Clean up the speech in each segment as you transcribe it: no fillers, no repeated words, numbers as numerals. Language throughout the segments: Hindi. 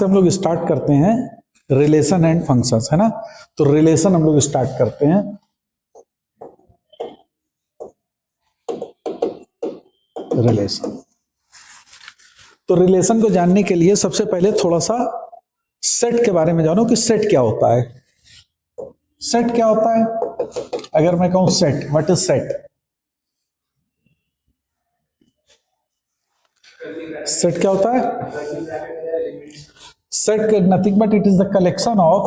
हम लोग स्टार्ट करते हैं रिलेशन एंड फंक्शंस, है ना। तो रिलेशन हम लोग स्टार्ट करते हैं। रिलेशन, तो रिलेशन को जानने के लिए सबसे पहले थोड़ा सा सेट के बारे में जानो कि सेट क्या होता है। सेट क्या होता है? अगर मैं कहूं set, what is set? Set क्या होता है? Set nothing but it is the collection of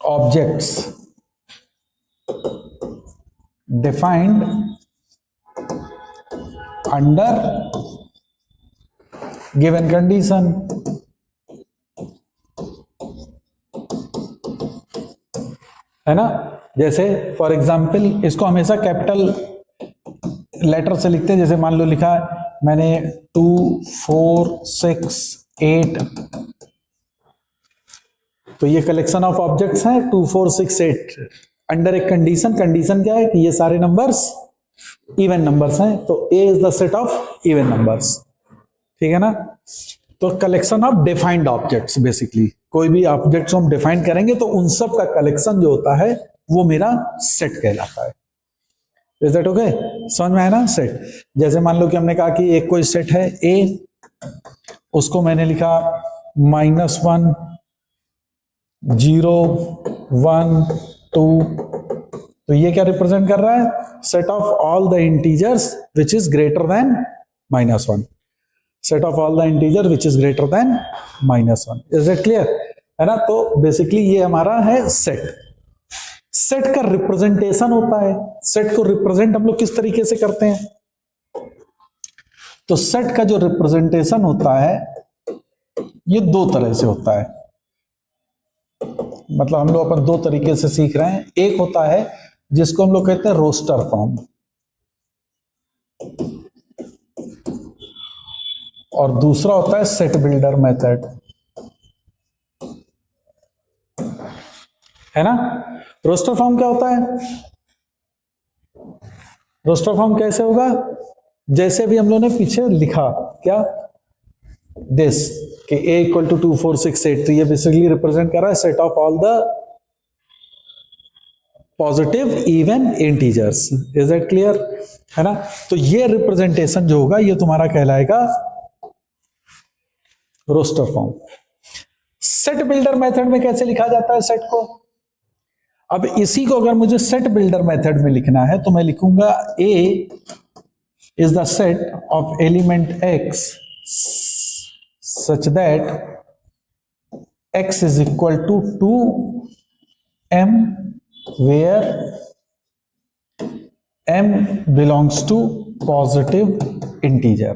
objects defined under given condition, है ना। जैसे फॉर एग्जाम्पल इसको हमेशा कैपिटल लेटर से लिखते हैं। जैसे मान लो लिखा मैंने 2 4 6 8, तो ये कलेक्शन ऑफ ऑब्जेक्ट्स हैं 2 4 6 8 अंडर एक कंडीशन। कंडीशन क्या है कि ये सारे नंबर्स इवन नंबर्स हैं, तो A is the set of even numbers, ठीक है ना। तो collection of defined objects, basically कोई भी ऑब्जेक्ट्स हम डिफाइन करेंगे तो उन सब का कलेक्शन जो होता है वो मेरा सेट कहलाता है। Is that okay? समझ में आया ना सेट? जैसे मान लो कि हमने कहा कि एक कोई सेट है ए, उसको मैंने लिखा -1 0 1 2, तो ये क्या रिप्रेजेंट कर रहा है? Set of all the integers which is greater than -1। Set of all the integer which is greater than -1। Is it clear? है ना। तो बेसिकली ये हमारा है सेट। सेट का रिप्रेजेंटेशन होता है। सेट को रिप्रेजेंट हम लोग किस तरीके से करते हैं? तो सेट का जो रिप्रेजेंटेशन होता है ये दो तरह से होता है। मतलब हम लोग अपन दो तरीके से सीख रहे हैं। एक होता है जिसको हम लोग कहते हैं रोस्टर फॉर्म, और दूसरा होता है सेट बिल्डर मेथड, है ना। रोस्टर फॉर्म क्या होता है? रोस्टर फॉर्म कैसे होगा? जैसे भी हम लोगों ने पीछे लिखा क्या दिस कि a इक्वल टू 2 4 6 8, तो ये बेसिकली रिप्रेजेंट कर रहा है set of all the positive even integers. Is that clear? है ना। तो ये रिप्रेजेंटेशन जो होगा ये तुम्हारा कहलाएगा roster form. Set builder method में कैसे लिखा जाता है सेट को? अब इसी को अगर मुझे सेट बिल्डर मेथड में लिखना है तो मैं लिखूंगा a is the set of element x such that x is equal to 2m where m belongs to positive integer।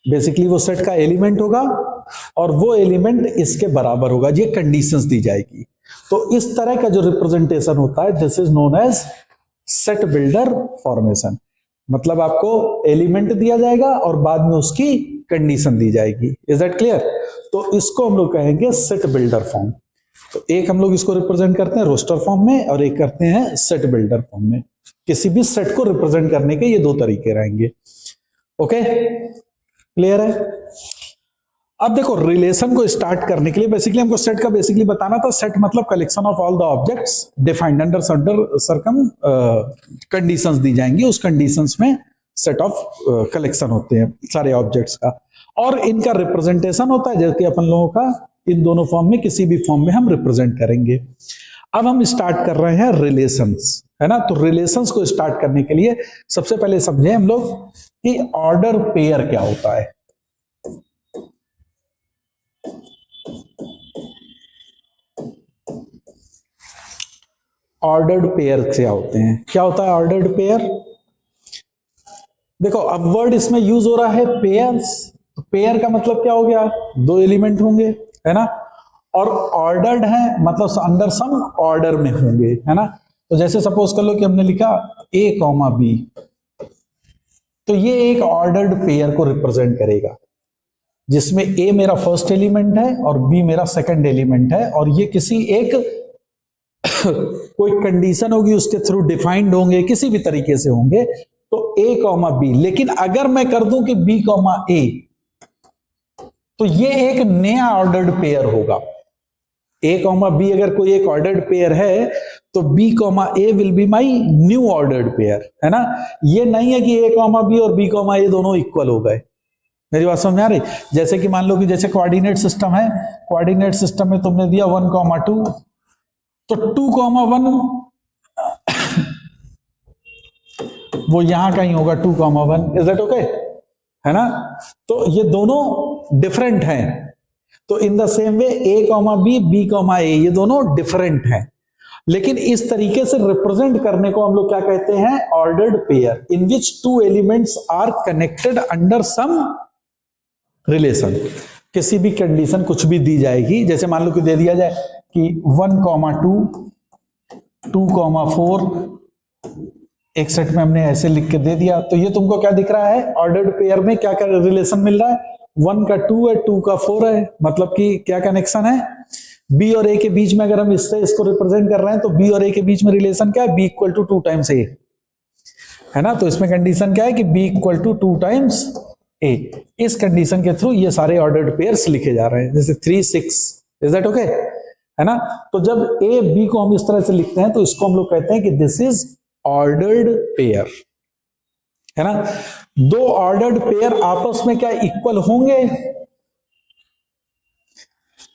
Basically वो सेट का एलिमेंट होगा और वो एलिमेंट इसके बराबर होगा, ये कंडीशंस दी जाएगी। तो इस तरह का जो रिप्रेजेंटेशन होता है this is known as set builder formation. मतलब आपको एलिमेंट दिया जाएगा और बाद में उसकी कंडीशन दी जाएगी। Is that clear? तो इसको हम लोग कहेंगे सेट बिल्डर फॉर्म। तो एक हम लोग इसको रिप्रेजेंट करते हैं रोस्टर फॉर्म में और एक करते हैं सेट बिल्डर फॉर्म में। किसी भी सेट को रिप्रेजेंट करने के ये दो तरीके रहेंगे। ओके, क्लियर है? अब देखो रिलेशन को स्टार्ट करने के लिए बेसिकली हमको सेट का बेसिकली बताना था। सेट मतलब collection of all the objects defined under circum conditions दी जाएंगी। उस कंडीशंस में सेट ऑफ कलेक्शन होते हैं सारे ऑब्जेक्ट्स का, और इनका रिप्रेजेंटेशन होता है जबकि अपन लोगों का इन दोनों फॉर्म में किसी भी फॉर्म में हम रिप्रेजेंट करेंगे। अब हम स्टार्ट कर रहे हैं रिलेशंस, है ना। तो रिलेशंस को स्टार्ट करने के लिए सबसे पहले समझे हम लोग कि ऑर्डर पेयर क्या होता है। ऑर्डर्ड पेयर क्या होते हैं? क्या होता है ऑर्डर्ड पेयर? देखो अब वर्ड इसमें यूज हो रहा है पेयर्स। तो पेयर का मतलब क्या हो गया? दो एलिमेंट होंगे, है ना। और ऑर्डर्ड है मतलब अंदर सम ऑर्डर में होंगे, है ना। तो जैसे सपोज कर लो कि हमने लिखा a, b, तो ये एक ऑर्डर्ड पेयर को रिप्रेजेंट करेगा जिसमें a मेरा फर्स्ट एलिमेंट है और b मेरा सेकंड एलिमेंट है, और ये किसी एक कोई कंडीशन होगी उसके थ्रू डिफाइंड होंगे, किसी भी तरीके से होंगे, तो ए कॉमा बी। लेकिन अगर मैं कर दूं कि बी कॉमा ए, तो ये एक नया ऑर्डर्ड पेयर होगा। ए कॉमा बी अगर कोई एक ऑर्डर्ड पेयर है, तो B comma A will be my new ordered pair, है ना। ये नहीं है कि ए कॉमा बी और बी कॉमा ए दोनों इक्वल हो गए। मेरी बात समझ में आ रही? जैसे कि मान लो कि जैसे कोऑर्डिनेट सिस्टम है, कोऑर्डिनेट सिस्टम में तुमने दिया 1,2, तो 2,1 वो यहां कहीं होगा 2,1। Is that okay? है ना। तो ये दोनों डिफरेंट हैं। तो in the same way A comma B, B comma A, ये दोनों डिफरेंट हैं। लेकिन इस तरीके से रिप्रेजेंट करने को हम लोग क्या कहते हैं? Ordered pair in which two elements are connected under some relation. किसी भी कंडीशन कुछ भी दी जाएगी, जैसे मान लो कि दे दिया जाए कि 1,2, 2,4, एक सेट में हमने ऐसे लिख के दे दिया, तो ये तुमको क्या दिख रहा है? ऑर्डर्ड पेयर में क्या क्या रिलेशन मिल रहा है? 1 का 2 है, 2 का 4 है, मतलब कि क्या कनेक्शन है? बी और ए के बीच में अगर हम इससे इसको रिप्रेजेंट कर रहे हैं, तो बी और ए के बीच में रिलेशन क्या है? बी इक्वल टू 2 टाइम्स ए, है ना। तो इसमें कंडीशन क्या है कि बी इक्वल टू 2 टाइम्स ए। इस कंडीशन के थ्रू ये सारे ऑर्डर्ड पेयर्स लिखे जा रहे हैं, जैसे 3, 6। Is that okay? है ना। तो जब ए बी को हम इस तरह से लिखते हैं, तो इसको हम लोग कहते हैं कि दिस इज ऑर्डर्ड पेयर, है ना। दो ऑर्डर्ड पेयर आपस में क्या इक्वल होंगे?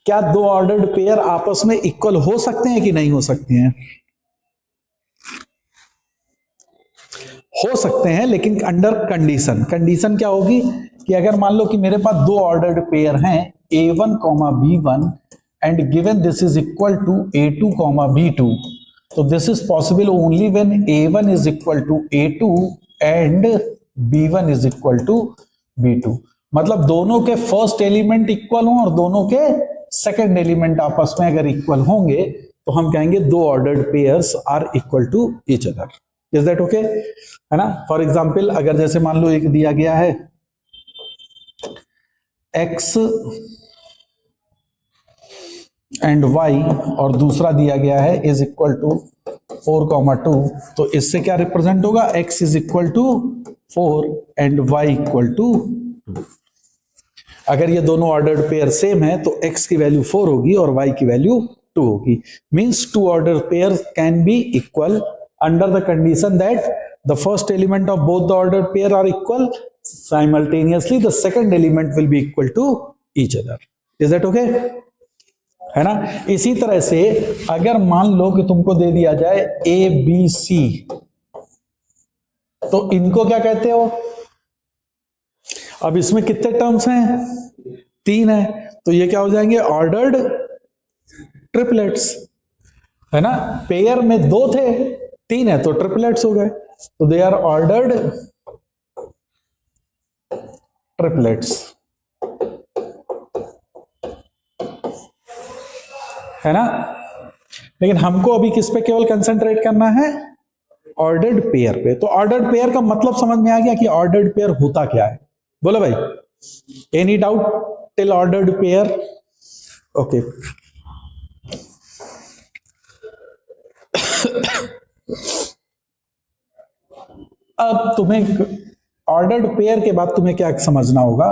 क्या दो ऑर्डर्ड पेयर आपस में इक्वल हो सकते हैं कि नहीं हो सकते हैं? हो सकते हैं, लेकिन अंडर कंडीशन। कंडीशन क्या होगी कि अगर मान लो कि मेरे पास दो ऑर्डर्ड पेयर हैं a1, b1 and given this is equal to a2, b2, तो this is possible only when a1 is equal to a2 and b1 is equal to b2। मतलब दोनों के फर्स्ट एलिमेंट इक्वल हों और दोनों के सेकंड एलिमेंट आपस में अगर इक्वल होंगे, तो हम कहेंगे दो ordered pairs are equal to each other. Is that okay? है ना। फॉर एग्जाम्पल, अगर जैसे मान लो एक दिया गया है x एंड y और दूसरा दिया गया है इज इक्वल टू 4,2, तो इससे क्या रिप्रेजेंट होगा? x is equal to 4 and y equal to 2। अगर ये दोनों ऑर्डर्ड पेयर सेम है, तो x की वैल्यू 4 होगी और y की वैल्यू 2 होगी। Means two order pair can be equal under the condition that the first element of both the ordered pair are equal, simultaneously the second element will be equal to each other. Is that okay? है ना। इसी तरह से अगर मान लो कि तुमको दे दिया जाए A B C, तो इनको क्या कहते हो? अब इसमें कितने टर्म्स हैं? 3 है, तो ये क्या हो जाएंगे? ऑर्डर्ड ट्रिपलेट्स, है ना। पेयर में 2 थे, 3 है, तो ट्रिपलेट्स हो गए, तो दे आर ऑर्डर्ड ट्रिपलेट्स, है ना। लेकिन हमको अभी किस पे केवल कंसंट्रेट करना है? ऑर्डर्ड पेयर पे। तो ऑर्डर्ड पेयर का मतलब समझ में आ गया कि ऑर्डर्ड पेयर होता क्या है? बोलो भाई, any doubt till ordered pair? Okay. अब तुम्हें ऑर्डर्ड पेयर के बाद तुम्हें क्या समझना होगा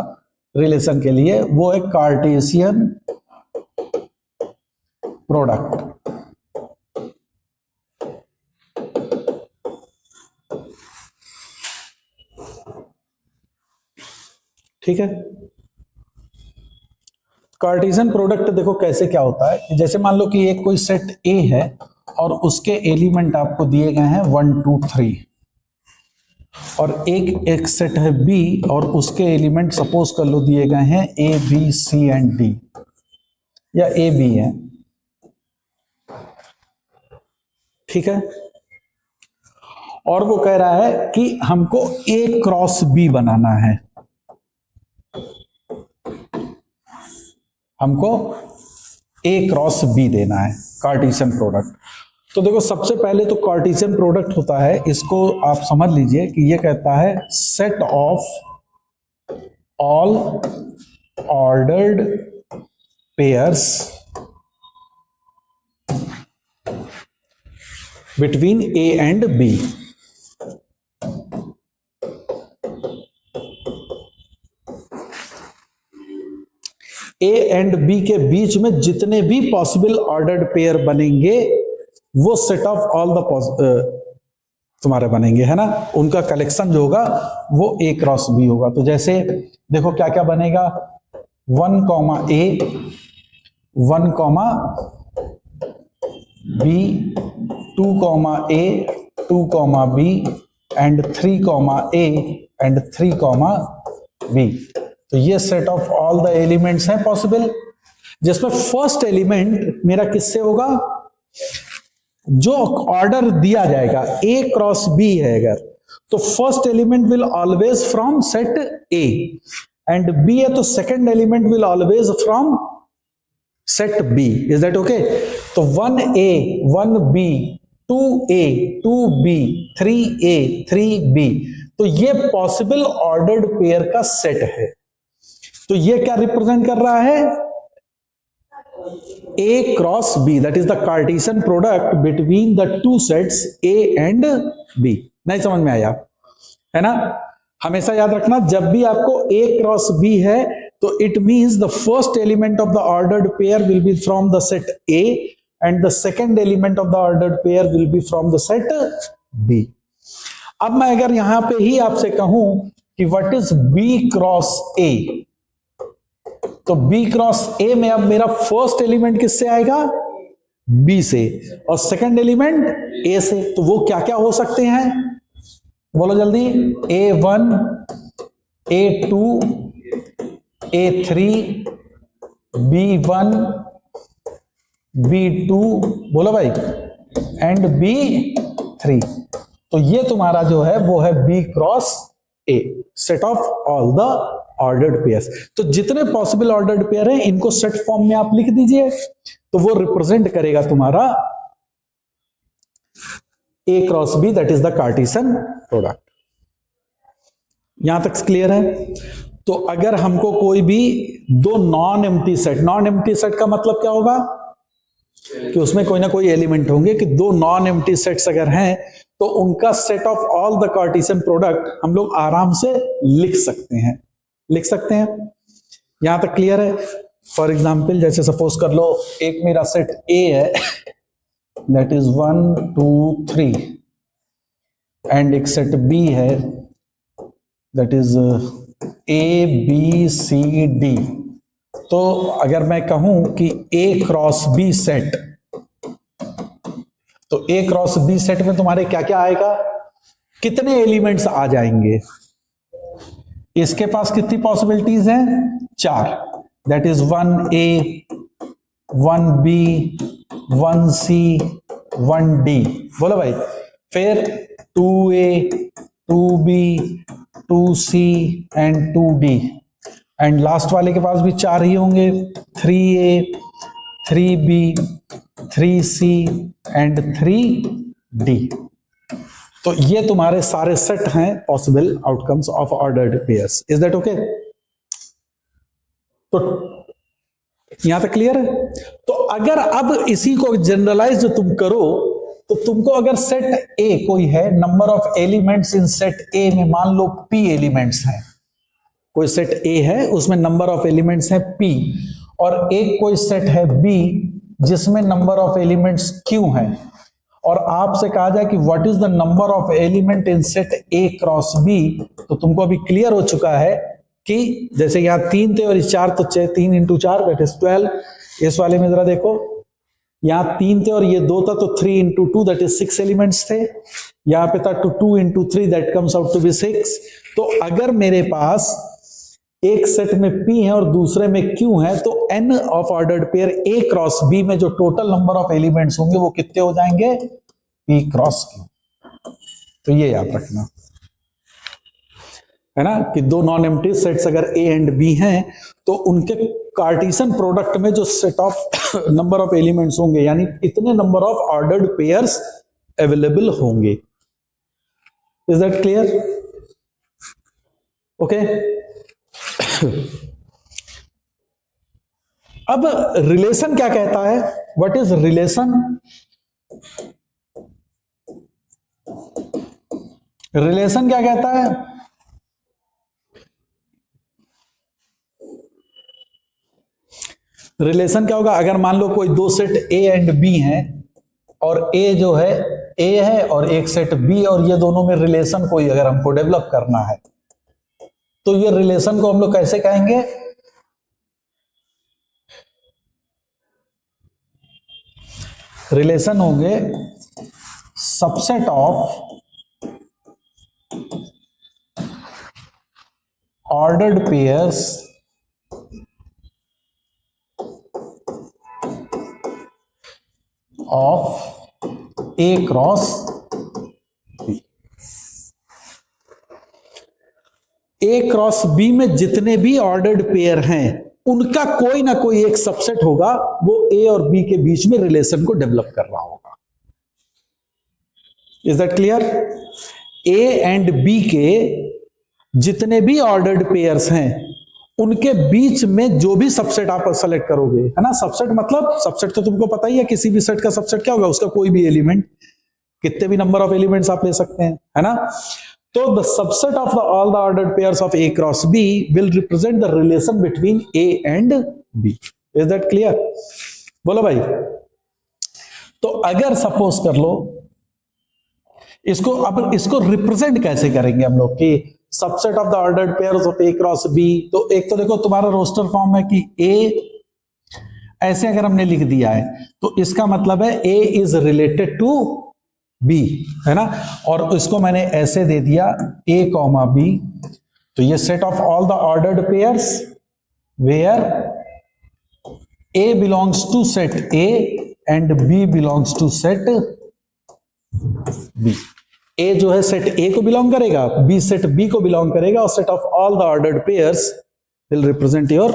रिलेशन के लिए? वो है कार्टेशियन प्रोडक्ट। ठीक है। कार्टेशियन प्रोडक्ट देखो कैसे क्या होता है। जैसे मान लो कि एक कोई सेट ए है और उसके एलिमेंट आपको दिए गए हैं 1, 2, 3, और एक सेट है बी और उसके एलिमेंट सपोज कर लो दिए गए हैं A B C and D, या ए बी है। ठीक है। और वो कह रहा है कि हमको ए क्रॉस बी बनाना है, हमको ए क्रॉस बी देना है कार्टेशियन प्रोडक्ट। तो देखो सबसे पहले तो कार्टेशियन प्रोडक्ट होता है, इसको आप समझ लीजिए कि ये कहता है set of all ordered pairs between A and B. A and B के बीच में जितने भी पॉसिबल ऑर्डर्ड पेयर बनेंगे वो सेट ऑफ ऑल द तुम्हारे बनेंगे, है ना। उनका कलेक्शन जो होगा वो ए क्रॉस बी होगा। तो जैसे देखो क्या क्या बनेगा, 1 comma A, 1 comma B, 2 comma A, 2 comma B and 3 comma A and 3 comma B. तो ये set of all the elements हैं पॉसिबल, जिसमें फर्स्ट एलिमेंट मेरा किससे होगा, जो ऑर्डर दिया जाएगा ए क्रॉस बी है अगर, तो first element will always from set A, and B है तो second element will always from set B. Is that okay? तो 1A 1B 2A 2B 3A 3B, तो ये पॉसिबल ऑर्डर्ड पेयर का सेट है। तो ये क्या रिप्रेजेंट कर रहा है, A cross B, that is the cartesian product between the two sets A and B। नहीं समझ में आया, है ना। हमेशा याद रखना, जब भी आपको A क्रॉस B है तो it means the first element of the ordered pair will be from the set A and the second element of the ordered pair will be from the set B। अब मैं अगर यहां पे ही आपसे कहूं कि what is B cross A, तो B क्रॉस A में अब मेरा फर्स्ट एलिमेंट किससे आएगा, B से, और सेकंड एलिमेंट A से। तो वो क्या क्या हो सकते हैं, बोलो जल्दी। A1 A2 A3 B1 B2, बोलो भाई, एंड B3। तो ये तुम्हारा जो है वो है B cross A, set of all the ordered pairs. तो जितने पॉसिबल ऑर्डर्ड पेयर हैं इनको सेट फॉर्म में आप लिख दीजिए, तो वो रिप्रेजेंट करेगा तुम्हारा A cross B, that is the cartesian product. यहां तक क्लियर है? तो अगर हमको कोई भी दो नॉन एम्प्टी सेट का मतलब क्या होगा कि उसमें कोई ना कोई एलिमेंट होंगे, कि दो नॉन एम्प्टी सेट्स अगर हैं तो उनका set of all the cartesian product हम लोग आराम से लिख सकते हैं। यहां तक क्लियर है? फॉर एग्जाम्पल जैसे सपोज कर लो एक मेरा सेट ए है, दैट इज 1 2 3, एंड एक सेट बी है that is A B C D. तो अगर मैं कहूं कि ए क्रॉस बी सेट, तो ए क्रॉस बी सेट में तुम्हारे क्या क्या आएगा, कितने एलिमेंट्स आ जाएंगे, इसके पास कितनी पॉसिबिलिटीज हैं, 4, that is 1A 1B 1C 1D। बोलो भाई, फिर 2A 2B 2C and 2D, and last वाले के पास भी 4 ही होंगे, 3A 3B 3C and 3D। तो ये तुम्हारे सारे सेट हैं possible outcomes of ordered pairs. Is that okay? तो यहां तक क्लियर है? तो अगर अब इसी को जनरलाइज तुम करो, तो तुमको अगर सेट ए कोई है, number of elements in set ए में मान लो P एलिमेंट्स हैं, कोई सेट ए है उसमें नंबर ऑफ एलिमेंट्स हैं P, और एक कोई सेट है B जिसमें नंबर ऑफ एलिमेंट्स Q हैं, और आपसे कहा जाए कि what is the number of element in set A cross B, तो तुमको अभी क्लियर हो चुका है कि जैसे यहां 3 थे और इस 4, तो 3 इंटू 4 दैट इज 12। इस वाले में जरा देखो, यहां 3 थे और ये 2 था, तो 3 इंटू 2 दैट इज 6 एलिमेंट्स थे। यहां पे था 2 into 3 that comes out to be 6। तो अगर मेरे पास एक सेट में P है और दूसरे में Q है, तो N of ordered pair A cross B में जो टोटल नंबर ऑफ एलिमेंट्स होंगे वो कितने हो जाएंगे, P क्रॉस Q। तो ये याद रखना, है ना, कि दो नॉन एम्प्टी सेट्स अगर A एंड B हैं तो उनके कार्टेशियन प्रोडक्ट में जो set of number of elements होंगे, यानी इतने number of ordered pairs available होंगे। Is that clear? ओके। अब रिलेशन क्या कहता है, व्हाट इज रिलेशन? रिलेशन क्या कहता है? रिलेशन क्या होगा? अगर मान लो कोई दो सेट ए एंड बी हैं और ए जो है ए है और एक सेट बी, और ये दोनों में रिलेशन कोई अगर हमको डेवलप करना है तो ये रिलेशन को हम लोग कैसे कहेंगे? रिलेशन होंगे subset of ordered pairs of A cross B. A cross B में जितने भी ऑर्डर्ड पेयर हैं उनका कोई ना कोई एक सबसेट होगा, वो ए और बी के बीच में रिलेशन को डेवलप कर रहा होगा। Is that clear? A and B के जितने भी ऑर्डर्ड पेयर्स हैं उनके बीच में जो भी सबसेट आप सेलेक्ट करोगे, है ना, सबसेट मतलब सबसेट तो तुमको पता ही है, किसी भी सेट का सबसेट क्या होगा? उसका कोई भी एलिमेंट, कितने भी नंबर ऑफ एलिमेंट्स आप ले सकते हैं, है ना। तो the subset of all the ordered pairs of A cross B will represent the relation between A and B. Is that clear? बोलो भाई। तो अगर सपोज कर लो इसको, अब इसको रिप्रेजेंट कैसे करेंगे हम लोग कि subset of the ordered pairs of A cross B? तो एक तो देखो तुम्हारा रोस्टर फॉर्म है कि ए ऐसे अगर हमने लिख दिया है तो इसका मतलब है a is related to B, है ना, और इसको मैंने ऐसे दे दिया ए कॉमा बी। तो ये set of all the ordered pairs where a belongs to set A and b belongs to set B. A जो है सेट ए को बिलोंग करेगा, बी सेट बी को बिलोंग करेगा, और set of all the ordered pairs will represent your.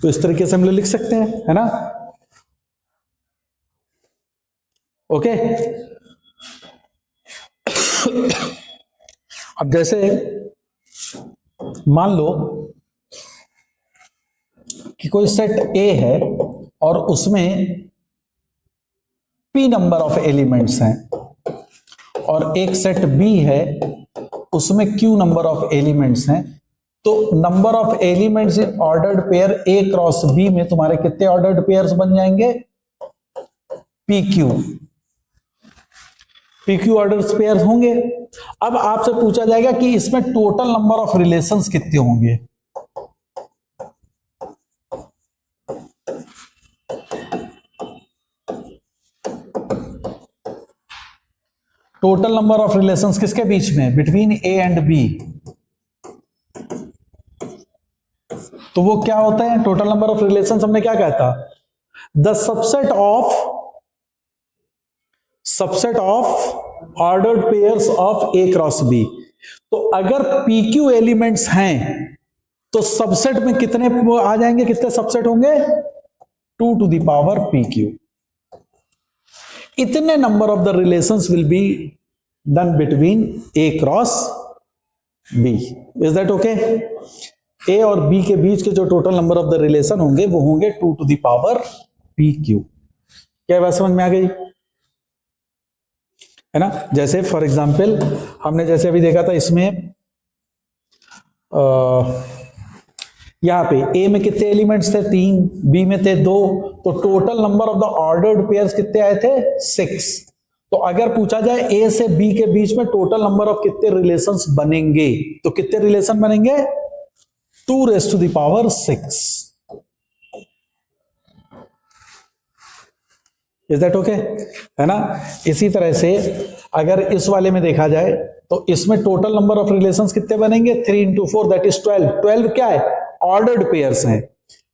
तो इस तरीके से हम लोग लिख सकते हैं, है ना। ओके। अब जैसे मान लो कि कोई सेट ए है और उसमें p नंबर ऑफ एलिमेंट्स हैं और एक सेट b है उसमें q नंबर ऑफ एलिमेंट्स हैं, तो number of elements in ordered pair a cross b में तुम्हारे कितने ऑर्डर्ड पेयर्स बन जाएंगे? pq ऑर्डर्स पेयर्स होंगे। अब आपसे पूछा जाएगा कि इसमें टोटल नंबर ऑफ रिलेशंस कितने होंगे? टोटल नंबर ऑफ रिलेशंस किसके बीच में? Between A and B. तो वो क्या होता है टोटल नंबर ऑफ रिलेशंस? हमने क्या कहा था? The subset of ordered pairs of A cross B. तो अगर पी क्यू एलिमेंट्स हैं तो सबसेट में कितने आ जाएंगे? कितने सबसेट होंगे? 2 to the power p q. इतने number of the relations will be done between A cross B. Is that okay? A और बी के बीच के जो total number of the relation होंगे वो होंगे 2 to the power p q. क्या बात समझ में आ गई? है ना। जैसे फॉर एग्जाम्पल हमने जैसे अभी देखा था इसमें यहां पे ए में कितने एलिमेंट्स थे? 3, बी में थे 2, तो total number of the ordered pairs कितने आए थे? 6। तो अगर पूछा जाए ए से बी के बीच में टोटल नंबर ऑफ कितने रिलेशंस बनेंगे, तो कितने रिलेशन बनेंगे? 2 raised to the power 6। Is that okay? है ना। इसी तरह से अगर इस वाले में देखा जाए तो इसमें टोटल नंबर ऑफ रिलेशंस कितने बनेंगे? 3 into 4 दैट इज 12। 12 क्या है? ऑर्डर्ड पेयर्स हैं,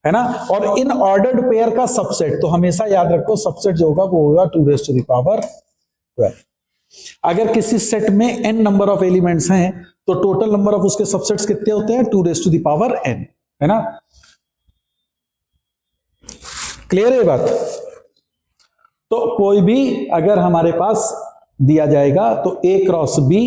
है ना। और इन ऑर्डर्ड पेयर का सबसेट, तो हमेशा याद रखो सबसेट जो होगा वो होगा 2 raised to the power 12। अगर किसी सेट में n नंबर ऑफ एलिमेंट्स हैं तो टोटल नंबर ऑफ उसके सबसेट्स कितने होते हैं? 2 raised to the power n, है ना। क्लियर है बात? तो कोई भी अगर हमारे पास दिया जाएगा तो A क्रॉस B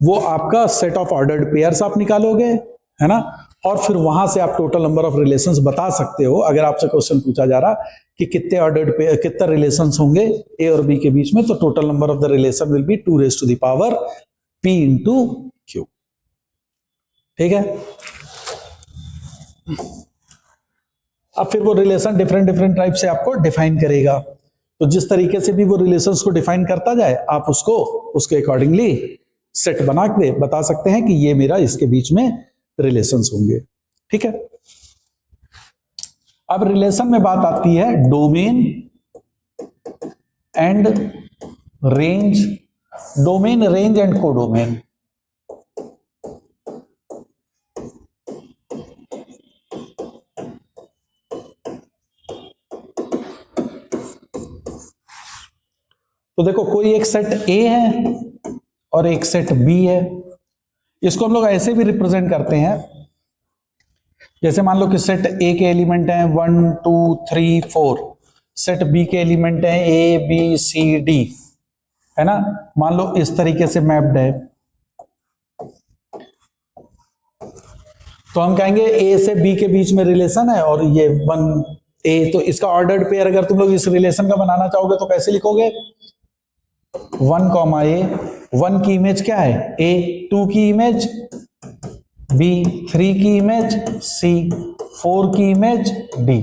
वो आपका सेट ऑफ ऑर्डर्ड पेयर्स आप निकालोगे, है ना। और फिर वहां से आप टोटल नंबर ऑफ रिलेशंस बता सकते हो। अगर आपसे क्वेश्चन पूछा जा रहा कि कितने ऑर्डर्ड पे कितने रिलेशंस होंगे ए और बी के बीच में, तो total number of the relation will be 2 raised to the power p into q। ठीक है। अब फिर वो रिलेशन डिफरेंट डिफरेंट टाइप से आपको डिफाइन करेगा। तो जिस तरीके से भी वो रिलेशंस को डिफाइन करता जाए, आप उसको उसके अकॉर्डिंगली सेट बना के बता सकते हैं कि ये मेरा इसके बीच में रिलेशंस होंगे। ठीक है। अब रिलेशन में बात आती है domain and range, domain, range and codomain. तो देखो, कोई एक सेट ए है और एक सेट बी है। इसको हम लोग ऐसे भी रिप्रेजेंट करते हैं, जैसे मान लो कि सेट ए के एलिमेंट हैं 1 2 3 4, सेट बी के एलिमेंट हैं ए बी सी डी, है ना। मान लो इस तरीके से मैप्ड है, तो हम कहेंगे ए से बी के बीच में रिलेशन है और ये 1 ए, तो इसका ऑर्डर्ड पेयर अगर तुम लोग इस रिलेशन का बनाना चाहोगे तो कैसे लिखोगे? 1 कॉमा ए, 1 की इमेज क्या है? ए, 2 की इमेज बी, 3 की इमेज सी, 4 की इमेज डी।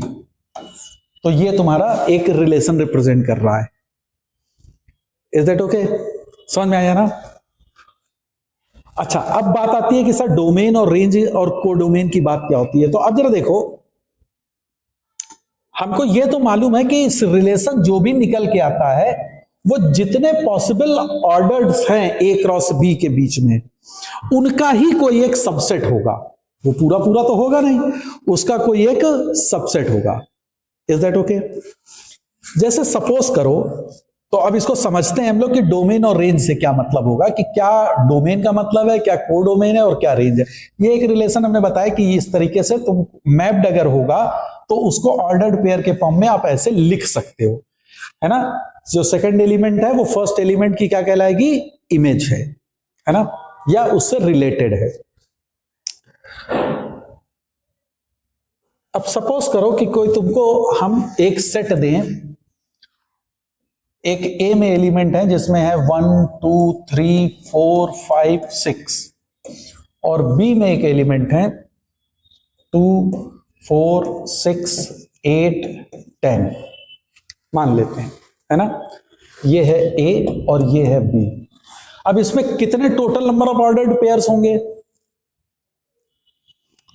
तो ये तुम्हारा एक रिलेशन रिप्रेजेंट कर रहा है। Is that okay? समझ में आया ना? अच्छा, अब बात आती है कि सर डोमेन और रेंज और कोडोमेन की बात क्या होती है। तो अब जरा देखो, हमको ये तो मालूम है कि इस रिलेशन जो भी निकल के आता है वो जितने पॉसिबल ऑर्डर्स हैं ए क्रॉस बी के बीच में, उनका ही कोई एक सबसेट होगा। वो पूरा पूरा तो होगा नहीं, उसका कोई एक सबसेट होगा। Is that okay? जैसे सपोज करो, तो अब इसको समझते हैं हम लोग कि डोमेन और रेंज से क्या मतलब होगा, कि क्या डोमेन का मतलब है, क्या कोडोमेन है और क्या रेंज है। ये एक रिलेशन हमने बताया कि इस तरीके से तुम मैप्ड अगर होगा तो उसको ऑर्डर्ड पेयर के फॉर्म में आप ऐसे लिख सकते हो, है ना। जो सेकंड एलिमेंट है वो फर्स्ट एलिमेंट की क्या कहलाएगी? इमेज है ना, या उससे रिलेटेड है। अब सपोज करो कि कोई तुमको हम एक सेट दें, एक ए में एलिमेंट है जिसमें है 1 2 3 4 5 6, और बी में एक एलिमेंट है 2 4 6 8 10 मान लेते हैं, है ना। ये है ए और ये है बी। अब इसमें कितने total number of ordered pairs होंगे?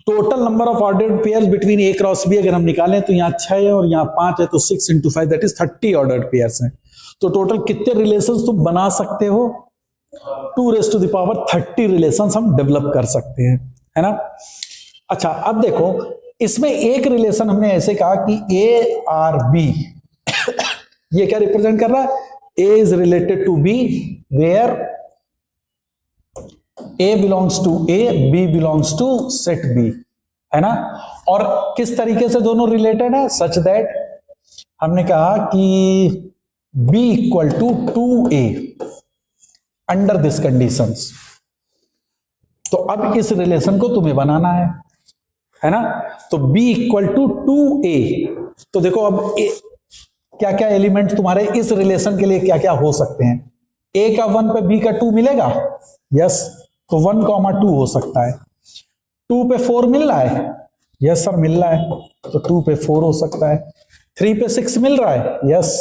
Total number of ordered pairs between A cross B अगर हम निकालें तो यहां 6 है और यहां 5 है, तो 6 into 5 that is 30 ordered pairs हैं। तो टोटल कितने रिलेशंस तुम बना सकते हो? 2 raised to the power 30 relations हम डेवलप कर सकते हैं, है ना। अच्छा, अब देखो, इसमें एक रिलेशन हमने ऐसे कहा कि ए आर बी ये क्या रिप्रेजेंट कर रहा है? A is related to b where a belongs to A, b belongs to set B, है ना। और किस तरीके से दोनों रिलेटेड है? सच दैट हमने कहा कि b equal to 2a under this conditions. तो अब इस रिलेशन को तुम्हें बनाना है ना। तो b इक्वल टू 2a, तो देखो अब क्या क्या एलिमेंट तुम्हारे इस रिलेशन के लिए क्या क्या हो सकते हैं। a का 1 पे b का 2 मिलेगा, यस, तो 1, 2 हो सकता है। 2 पे 4 मिल रहा है, यस सर मिल रहा है, तो 2 पे 4 हो सकता है। 3 पे 6 मिल रहा है, यस।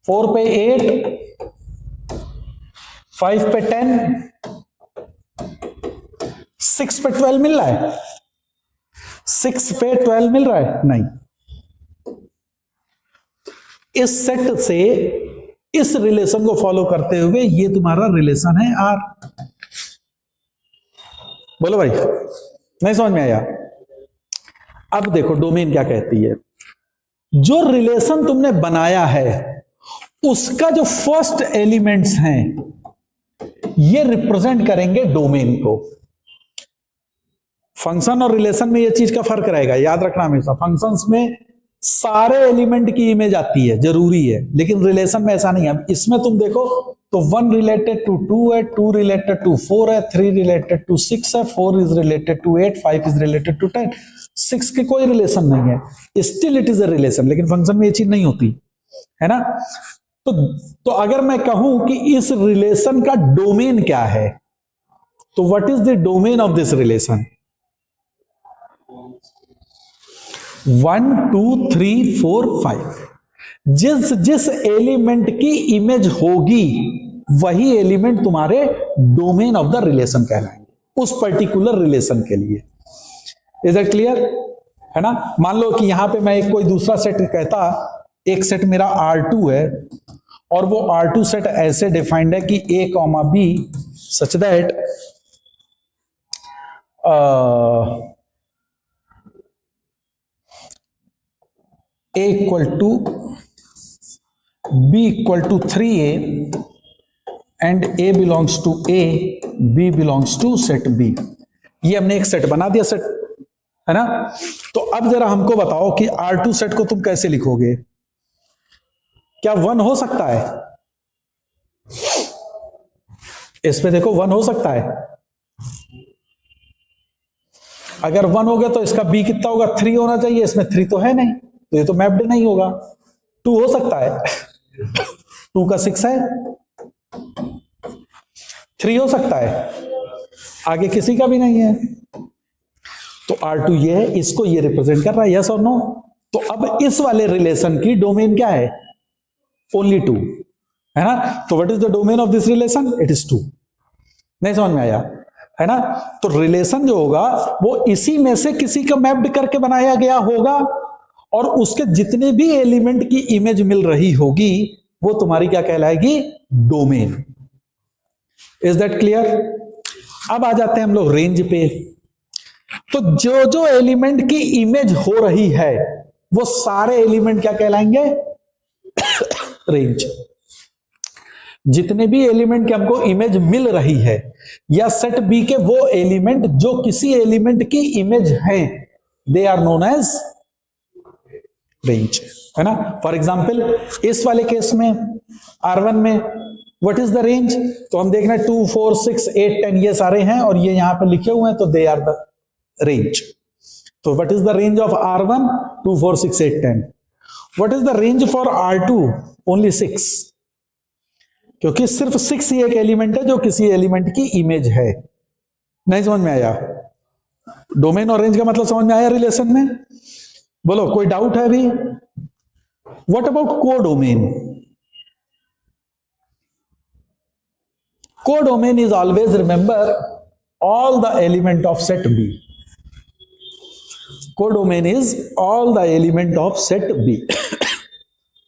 4 पे 8, 5 पे 10, 6 पे 12 मिल रहा है, 6 पे 12 मिल रहा है, नहीं। इस सेट से इस रिलेशन को फॉलो करते हुए ये तुम्हारा रिलेशन है आर। बोलो भाई, नहीं समझ में आया? अब देखो डोमेन क्या कहती है। जो रिलेशन तुमने बनाया है उसका जो फर्स्ट एलिमेंट्स हैं ये रिप्रेजेंट करेंगे डोमेन को। फंक्शन और रिलेशन में ये चीज का फर्क रहेगा, याद रखना हमेशा। फंक्शंस में सारे एलिमेंट की इमेज आती है, जरूरी है, लेकिन रिलेशन में ऐसा नहीं है। इसमें तुम देखो तो 1 रिलेटेड टू 2 है, 2 रिलेटेड टू 4 है, 3 रिलेटेड टू 6 है, 4 is related to 8, 5 is related to 10, 6 के कोई रिलेशन नहीं है, still it is a relation. लेकिन फंक्शन में ये चीज नहीं होती है ना। तो अगर मैं कहूं कि इस रिलेशन का डोमेन क्या है, तो what is the domain of this relation? 1 2 3 4 5, जिस जिस एलिमेंट की इमेज होगी वही एलिमेंट तुम्हारे डोमेन ऑफ द रिलेशन कहलाएंगे उस पर्टिकुलर रिलेशन के लिए। Is it clear? है ना। मान लो कि यहां पे मैं एक कोई दूसरा सेट कहता, एक सेट मेरा R2 है और वो R2 सेट ऐसे डिफाइंड है कि A, B such that A equal to B equal to 3A and A belongs to A, B belongs to set B। ये हमने एक सेट बना दिया, सेट, है ना। तो अब जरा हमको बताओ कि R2 सेट को तुम कैसे लिखोगे? क्या 1 हो सकता है? इसमें देखो 1 हो सकता है। अगर 1 हो गया तो इसका B कितना होगा? 3 होना चाहिए। इसमें 3 तो है नहीं, तो ये तो मैप्ड नहीं होगा। 2 हो सकता है, 2 का 6 है। 3 हो सकता है, आगे किसी का भी नहीं है। तो R2 ये है, इसको ये रिप्रेजेंट कर रहा है, यस और नो। तो अब इस वाले रिलेशन की डोमेन क्या है? ओनली 2, है ना। तो what is the domain of this relation? It is 2। नहीं समझ में आया? है ना। तो रिलेशन जो होगा वो इसी में से किसी का मैप्ड करके बनाया गया होगा और उसके जितने भी एलिमेंट की इमेज मिल रही होगी वो तुम्हारी क्या कहलाएगी? डोमेन। Is that clear? अब आ जाते हैं हम लोग रेंज पे। तो जो जो एलिमेंट की इमेज हो रही है वो सारे एलिमेंट क्या कहलाएंगे? रेंज। जितने भी एलिमेंट की हमको इमेज मिल रही है या सेट बी के वो एलिमेंट जो किसी एलिमेंट की इमेज है, they are known as range, है ना। फॉर एग्जाम्पल इस वाले केस में R1 में व्हाट इज द रेंज? तो हम देख रहे हैं 2 4 6 8 10 ये सारे हैं और ये यहां पर लिखे हुए हैं, तो दे आर द रेंज। तो what is the range of R1? 2 4 6 8 10। What is the range for R2? Only 6, क्योंकि सिर्फ 6 ही एक एलिमेंट है जो किसी एलिमेंट की इमेज है। नहीं समझ में आया? डोमेन और रेंज का मतलब समझ में आया रिलेशन में? बोलो, कोई डाउट है अभी? What about codomain? Codomain is always remember all the element of set B. Codomain is all the element of set B.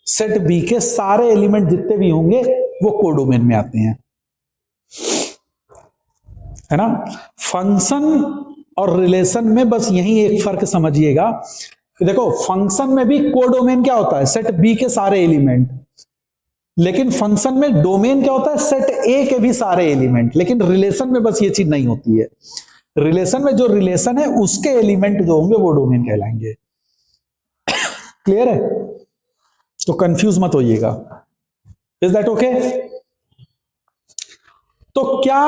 Set B के सारे एलिमेंट जितने भी होंगे वो कोडोमेन में आते हैं, है ना। फंक्शन और रिलेशन में बस यही एक फर्क समझिएगा। देखो फंक्शन में भी कोडोमेन क्या होता है? सेट बी के सारे एलिमेंट। लेकिन फंक्शन में डोमेन क्या होता है? सेट ए के भी सारे एलिमेंट। लेकिन रिलेशन में बस ये चीज नहीं होती है। रिलेशन में जो रिलेशन है उसके एलिमेंट जो होंगे वो डोमेन कहलाएंगे। क्लियर है? तो कंफ्यूज मत होइएगा। Is that okay? तो क्या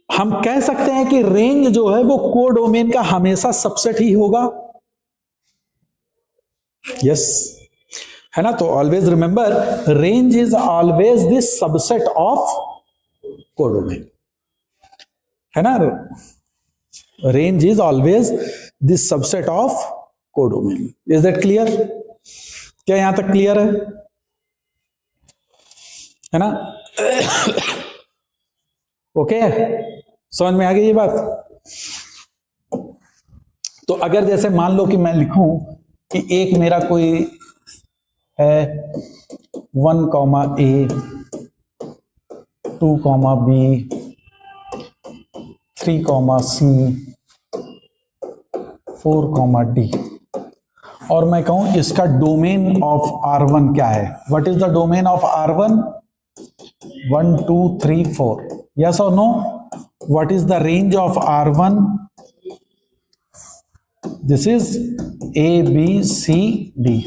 हम कह सकते हैं कि रेंज जो है वो कोडोमेन का हमेशा सबसेट ही होगा? यस, है ना। तो always remember range is always this subset of codomain, है ना। Range is always this subset of codomain. Is that clear? क्या यहां तक क्लियर है ना? ओके, समझ में आ गई ये बात? तो अगर जैसे मान लो कि मैं लिखूं कि एक मेरा कोई है 1, A 2, B 3, C 4, D, और मैं कहूं इसका डोमेन ऑफ R1 क्या है? What is the domain of R1? 1 2 3 4, yes or no? What is the range of R1? This is A B C D.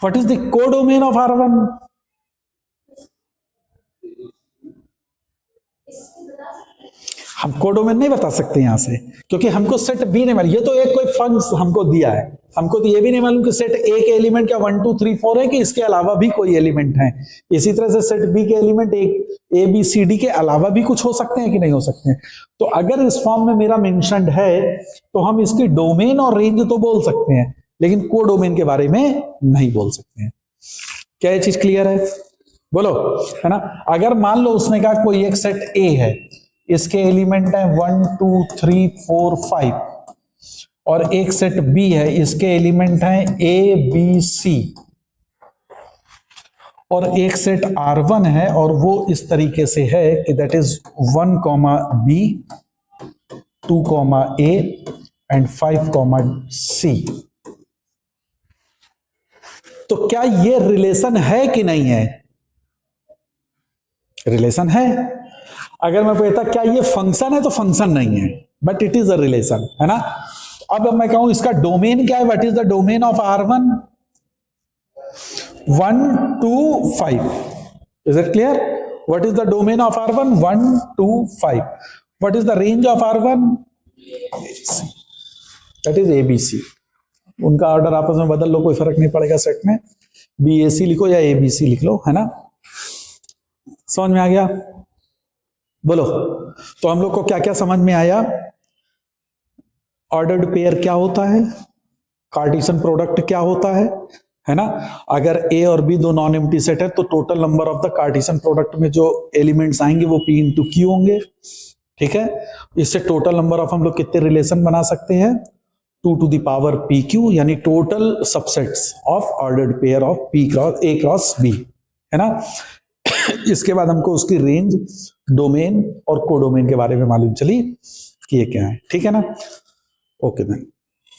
What is the codomain of R1? हम कोडोमेन नहीं बता सकते यहां से, क्योंकि हमको सेट बी नहीं मालूम. ये तो एक कोई फंक्शन हमको दिया है, हमको तो ये भी नहीं मालूम कि सेट ए के एलिमेंट क्या 1 2 3 4 है कि इसके अलावा भी कोई एलिमेंट है. इसी तरह से सेट बी के element A B C D के अलावा भी कुछ हो सकते हैं कि नहीं हो सकते हैं. तो अगर इस फॉर्म में मेरा मेंशन्ड है तो हम इसकी डोमेन और रेंज तो बोल सकते हैं, लेकिन कोडोमेन के बारे में नहीं बोल सकते हैं. क्या ये चीज क्लियर है? बोलो, है ना. अगर मान लो उसने कहा कोई एक सेट ए है, इसके एलिमेंट है 1 2 3 4 5, और एक सेट बी है, इसके एलिमेंट हैं ए बी सी, और एक सेट R1 है और वो इस तरीके से है कि that is 1 B 2 A and 5 C. तो क्या ये रिलेशन है कि नहीं है? रिलेशन है. अगर मैं कहता क्या ये फंक्शन है तो फंक्शन नहीं है, but it is a relation, है ना. अब मैं कहूं इसका डोमेन क्या है? What is the domain of R1? 1 2 5. Is it clear? What is the domain of R1? 1 2 5. What is the range of R1? That is ABC. उनका ऑर्डर आपस में बदल लो, कोई फर्क नहीं पड़ेगा. सेट में BAC लिखो या ABC लिख लो, है ना. समझ में आ गया? बोलो. तो हम लोग को क्या क्या समझ में आया? ऑर्डर्ड पेयर क्या होता है, कार्टेशियन प्रोडक्ट क्या होता है ना. अगर A और B दो नॉन एम्प्टी सेट है तो total number of the cartesian product में जो एलिमेंट्स आएंगे वो P इंटू Q होंगे. ठीक है. इससे टोटल नंबर ऑफ हम लोग कितने रिलेशन बना सकते हैं? 2 to the power PQ, यानी total subsets of ordered pair of P cross A cross B, है ना. इसके बाद हमको उसकी रेंज, डोमेन और कोडोमेन के बारे में मालूम चली कि ये क्या है. ठीक है ना. Okay then.